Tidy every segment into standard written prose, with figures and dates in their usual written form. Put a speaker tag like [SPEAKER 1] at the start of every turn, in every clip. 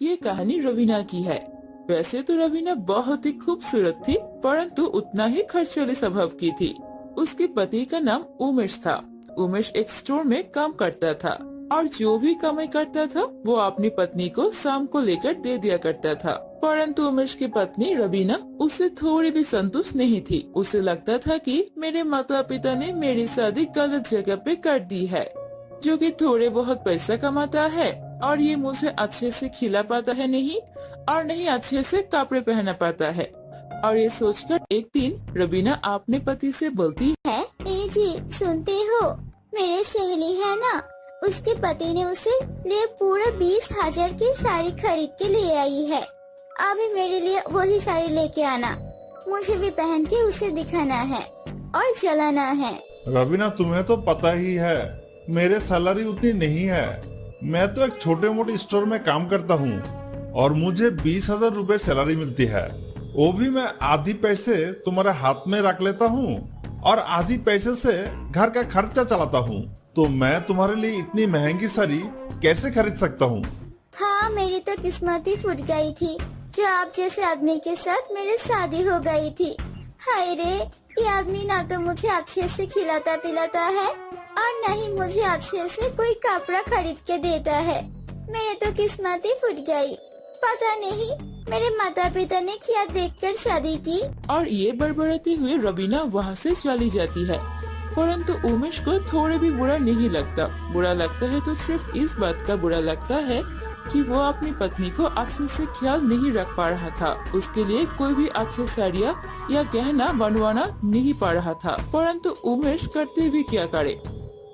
[SPEAKER 1] ये कहानी रवीना की है। वैसे तो रवीना बहुत ही खूबसूरत थी, परंतु उतना ही खर्चीले स्वभाव की थी। उसके पति का नाम उमेश था। उमेश एक स्टोर में काम करता था और जो भी कमाई करता था वो अपनी पत्नी को शाम को लेकर दे दिया करता था। परंतु उमेश की पत्नी रवीना उससे थोड़ी भी संतुष्ट नहीं थी। उसे लगता था कि मेरे माता पिता ने मेरी शादी गलत जगह पे कर दी है, जो कि थोड़े बहुत पैसा कमाता है और ये मुझे अच्छे से खिला पाता है नहीं, और नहीं अच्छे से कपड़े पहना पाता है। और ये सोचकर एक दिन रवीना अपने पति से बोलती
[SPEAKER 2] है, ए जी सुनते हो, मेरे सहेली है ना, उसके पति ने उसे लिए पूरा 20,000 की साड़ी खरीद के ले आई है। अभी मेरे लिए वही साड़ी लेके आना, मुझे भी पहन के उसे दिखाना है और जलाना है।
[SPEAKER 3] रवीना, तुम्हें तो पता ही है मेरे सैलरी उतनी नहीं है। मैं तो एक छोटे मोटे स्टोर में काम करता हूँ और मुझे 20,000 रूपए सैलरी मिलती है। वो भी मैं आधी पैसे तुम्हारे हाथ में रख लेता हूँ और आधी पैसे से घर का खर्चा चलाता हूँ। तो मैं तुम्हारे लिए इतनी महंगी साड़ी कैसे खरीद सकता हूँ?
[SPEAKER 2] हाँ, मेरी तो किस्मत ही फूट गई थी जो आप जैसे आदमी के साथ मेरी शादी हो गई थी। हाय रे, ये आदमी ना तो मुझे अच्छे से खिलाता पिलाता है और न ही मुझे अच्छे से कोई कपड़ा खरीद के देता है। मेरी तो किस्मत ही फूट गई। पता नहीं मेरे माता पिता ने क्या देखकर शादी की।
[SPEAKER 1] और ये बड़बड़ाती हुई रवीना वहाँ से चली जाती है। परंतु उमेश को थोड़े भी बुरा नहीं लगता। बुरा लगता है तो सिर्फ इस बात का बुरा लगता है कि वो अपनी पत्नी को अच्छे से ख्याल नहीं रख पा रहा था। उसके लिए कोई भी अच्छे साड़ियाँ या गहना बनवाना नहीं पा रहा था। परंतु उमेश करते भी क्या करे,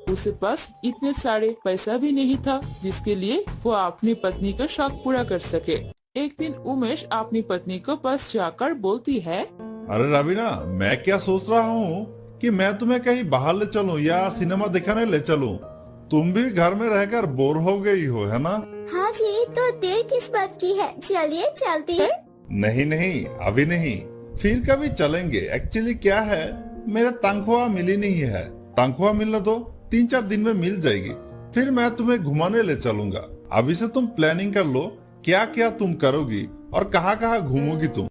[SPEAKER 1] उसके पास इतने सारे पैसा भी नहीं था जिसके लिए वो अपनी पत्नी का शौक पूरा कर सके। एक दिन उमेश अपनी पत्नी को पास जाकर बोलती है,
[SPEAKER 3] अरे रवीना, मैं क्या सोच रहा हूँ कि मैं तुम्हें कहीं बाहर ले चलूं या सिनेमा दिखाने ले चलूं। तुम भी घर में रहकर बोर हो गई हो, है ना?
[SPEAKER 2] हाँ जी, तो देर किस बात की है, चलिए चलती है।
[SPEAKER 3] नहीं नहीं, अभी नहीं, फिर कभी चलेंगे। एक्चुअली क्या है, मेरा तनख्वाह मिली नहीं है। तनख्वाह मिलने दो, 3-4 दिन में मिल जाएगी, फिर मैं तुम्हें घुमाने ले चलूंगा। अभी से तुम प्लानिंग कर लो क्या क्या तुम करोगी और कहाँ कहाँ घूमोगी तुम।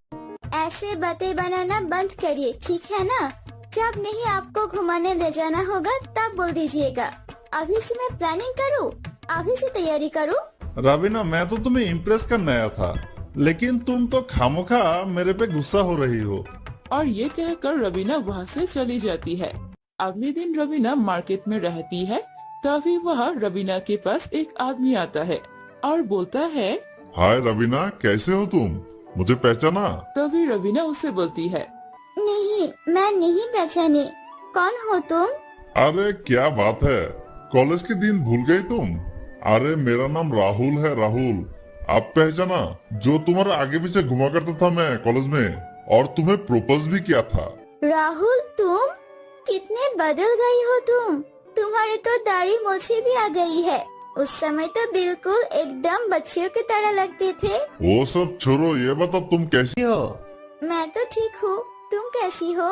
[SPEAKER 2] ऐसे बातें बनाना बंद करिए, ठीक है ना? जब नहीं आपको घुमाने ले जाना होगा तब बोल दीजिएगा। अभी से मैं प्लानिंग करूँ, अभी से तैयारी करूँ।
[SPEAKER 3] रवीना, मैं तो तुम्हें इम्प्रेस करने आया था, लेकिन तुम तो खामोखा मेरे पे गुस्सा हो रही हो।
[SPEAKER 1] और ये कहकर रवीना वहाँ से चली जाती है। अगले दिन रवीना मार्केट में रहती है। तभी वहाँ रवीना के पास एक आदमी आता है और बोलता है,
[SPEAKER 4] हाय रवीना, कैसे हो तुम? मुझे पहचाना?
[SPEAKER 1] तभी रवीना उसे बोलती है,
[SPEAKER 2] नहीं, मैं नहीं पहचानी। कौन हो तुम?
[SPEAKER 4] अरे क्या बात है, कॉलेज के दिन भूल गई तुम? अरे मेरा नाम राहुल है, राहुल। आप पहचाना? जो तुम्हारे आगे पीछे घुमा करता था मैं कॉलेज में और तुम्हें प्रपोज भी किया था।
[SPEAKER 2] राहुल, तुम कितने बदल गई हो तुम। तुम्हारी तो दाढ़ी मोछी भी आ गई है। उस समय तो बिल्कुल एकदम बच्चियों की तरह लगते थे।
[SPEAKER 4] वो सब छोड़ो, ये बताओ तुम कैसी हो?
[SPEAKER 2] मैं तो ठीक हूँ, तुम कैसी हो?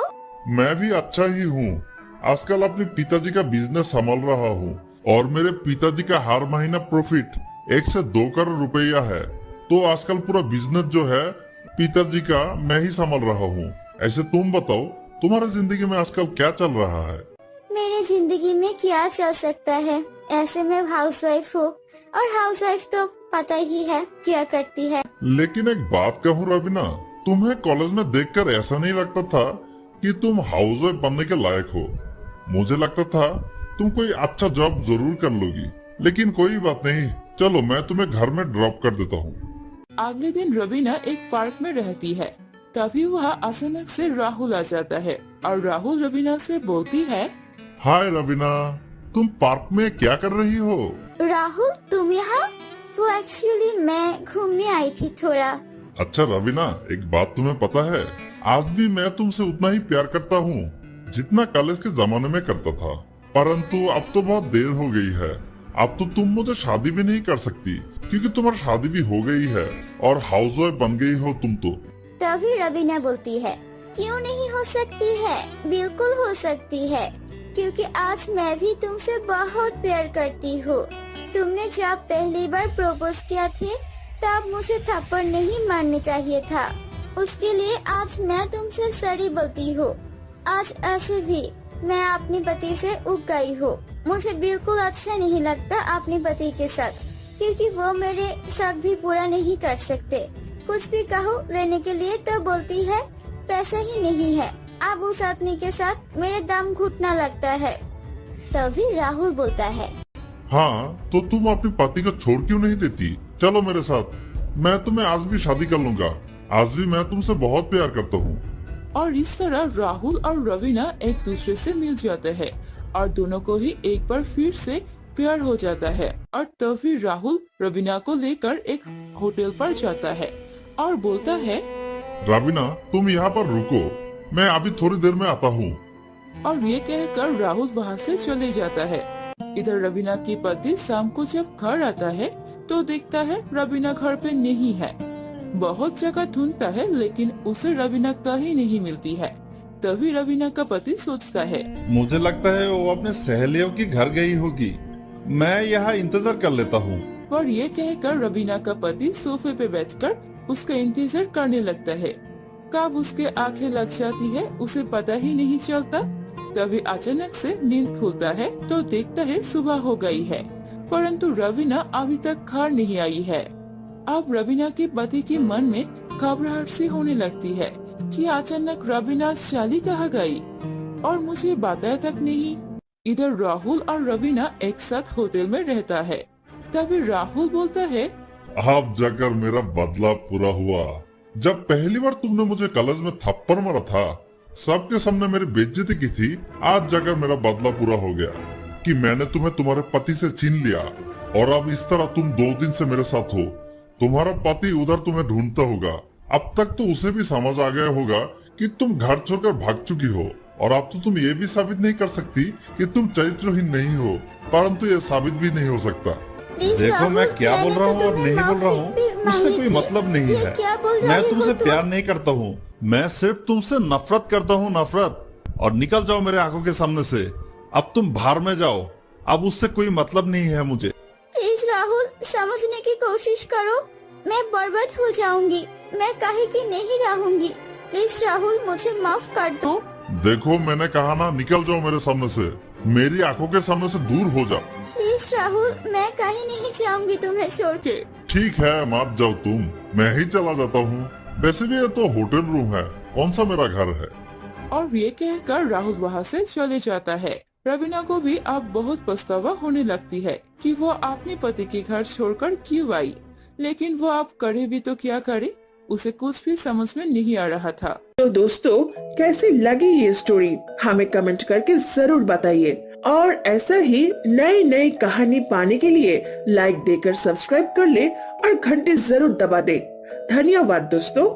[SPEAKER 4] मैं भी अच्छा ही हूँ। आजकल अपने पिताजी का बिजनेस संभाल रहा हूँ और मेरे पिताजी का हर महीना प्रॉफिट 1 से 2 करोड़ रुपया है। तो आजकल पूरा बिजनेस जो है पिताजी का मैं ही संभाल रहा हूँ। ऐसे तुम बताओ, तुम्हारी जिंदगी में आजकल क्या चल रहा है?
[SPEAKER 2] मेरी जिंदगी में क्या चल सकता है, ऐसे मैं हाउसवाइफ हूँ और हाउसवाइफ तो पता ही है क्या करती है।
[SPEAKER 4] लेकिन एक बात कहूँ रवीना, तुम्हें कॉलेज में देखकर ऐसा नहीं लगता था कि तुम हाउसवाइफ बनने के लायक हो। मुझे लगता था तुम कोई अच्छा जॉब जरूर कर लोगी। लेकिन कोई बात नहीं, चलो मैं तुम्हें घर में ड्रॉप कर देता हूँ।
[SPEAKER 1] अगले दिन रवीना एक पार्क में रहती है। तभी वहाँ अचानक से राहुल आ जाता है और राहुल रवीना से बोलती है,
[SPEAKER 4] हाय रवीना, तुम पार्क में क्या कर रही हो?
[SPEAKER 2] राहुल, तुम यहाँ? वो एक्चुअली मैं घूमने आई थी थोड़ा।
[SPEAKER 4] अच्छा रवीना, एक बात तुम्हें पता है, आज भी मैं तुमसे उतना ही प्यार करता हूँ जितना कॉलेज के जमाने में करता था। परंतु अब तो बहुत देर हो गई है। अब तो तुम मुझे शादी भी नहीं कर सकती क्योंकि तुम्हारी शादी भी हो गई है और हाउसवाइफ बन गई हो तुम तो।
[SPEAKER 2] तभी रवीना बोलती है, क्यों नहीं हो सकती है, बिल्कुल हो सकती है, क्योंकि आज मैं भी तुमसे बहुत प्यार करती हूँ। तुमने जब पहली बार प्रपोज किया थे तब मुझे थप्पड़ नहीं मारने चाहिए था। उसके लिए आज मैं तुमसे सॉरी बोलती हूँ। आज ऐसे भी मैं अपने पति से उब गई हूँ। मुझे बिल्कुल अच्छा नहीं लगता अपने पति के साथ, क्योंकि वो मेरे शक भी पूरा नहीं कर सकते। कुछ भी कहो लेने के लिए तो बोलती है पैसा ही नहीं है। अब उस आदमी के साथ मेरे दम घुटना लगता है। तभी राहुल बोलता है,
[SPEAKER 4] हाँ तो तुम अपने पति को छोड़ क्यों नहीं देती? चलो मेरे साथ, मैं तुम्हें आज भी शादी कर लूंगा। आज भी मैं तुमसे बहुत प्यार करता हूँ।
[SPEAKER 1] और इस तरह राहुल और रवीना एक दूसरे से मिल जाते हैं और दोनों को ही एक बार फिर से प्यार हो जाता है। और तभी राहुल रवीना को लेकर एक होटल पर जाता है और बोलता है,
[SPEAKER 4] रवीना तुम यहाँ पर रुको, मैं अभी थोड़ी देर में आता हूँ।
[SPEAKER 1] और ये कहकर राहुल वहाँ से चले जाता है। इधर रवीना के पति शाम को जब घर आता है तो देखता है रवीना घर पे नहीं है। बहुत जगह ढूंढता है लेकिन उसे रवीना कहीं नहीं मिलती है। तभी रवीना का पति सोचता है,
[SPEAKER 3] मुझे लगता है वो अपने सहेलियों की घर गई होगी। मैं यहाँ इंतजार कर लेता हूँ।
[SPEAKER 1] और ये कहकर रवीना का पति सोफे पे बैठकर उसका इंतजार करने लगता है। कब उसके आंखें लग जाती है उसे पता ही नहीं चलता। तभी अचानक से नींद खुलता है तो देखता है सुबह हो गई है, परंतु रवीना अभी तक घर नहीं आई है। अब रवीना के पति के मन में घबराहट सी होने लगती है कि अचानक रवीना चली कहाँ गई और मुझे बताया तक नहीं। इधर राहुल और रवीना एक साथ होटल में रहता है। तभी राहुल बोलता है,
[SPEAKER 4] अब जाकर मेरा बदला पूरा हुआ। जब पहली बार तुमने मुझे कॉलेज में थप्पड़ मारा था, सबके सामने मेरी बेइज्जती की थी, आज जाकर मेरा बदला पूरा हो गया कि मैंने तुम्हें तुम्हारे पति से छीन लिया। और अब इस तरह तुम 2 दिन से मेरे साथ हो। तुम्हारा पति उधर तुम्हें ढूंढता होगा। अब तक तो उसे भी समझ आ गया होगा कि तुम घर छोड़कर भाग चुकी हो। और अब तो तुम ये भी साबित नहीं कर सकती कि तुम चरित्रहीन नहीं हो, परंतु ये साबित भी नहीं हो सकता।
[SPEAKER 3] देखो मैं क्या बोल रहा हूँ और नहीं बोल रहा हूँ उससे कोई मतलब नहीं है। मैं तुमसे प्यार नहीं करता हूँ, मैं सिर्फ तुमसे नफरत करता हूँ, नफरत। और निकल जाओ मेरे आंखों के सामने से। अब तुम बाहर में जाओ, अब उससे कोई मतलब नहीं है मुझे।
[SPEAKER 2] प्लीज राहुल समझने की कोशिश करो। मैं बर्बाद हो जाऊंगी, मैं काहे की नहीं रहूंगी। प्लीज राहुल मुझे माफ कर दो।
[SPEAKER 4] देखो मैंने कहा ना, निकल जाओ मेरे सामने से, मेरी आंखों के सामने से दूर हो जाओ।
[SPEAKER 2] प्लीज राहुल मैं कहीं नहीं जाऊंगी तुम्हें छोड़ के।
[SPEAKER 4] ठीक है मत जाओ तुम, मैं ही चला जाता हूँ। वैसे भी ये तो होटल रूम है, कौन सा मेरा घर है।
[SPEAKER 1] और ये कहकर राहुल वहाँ से चले जाता है। रवीना को भी अब बहुत पछतावा होने लगती है कि वो अपने पति के घर छोड़कर क्यों आई, लेकिन वो अब करे भी तो क्या करे, उसे कुछ भी समझ में नहीं आ रहा था।
[SPEAKER 5] तो दोस्तों कैसी लगी ये स्टोरी हमें कमेंट करके जरूर बताइए। और ऐसा ही नई नई कहानी पाने के लिए लाइक देकर सब्सक्राइब कर ले और घंटी जरूर दबा दे। धन्यवाद दोस्तों।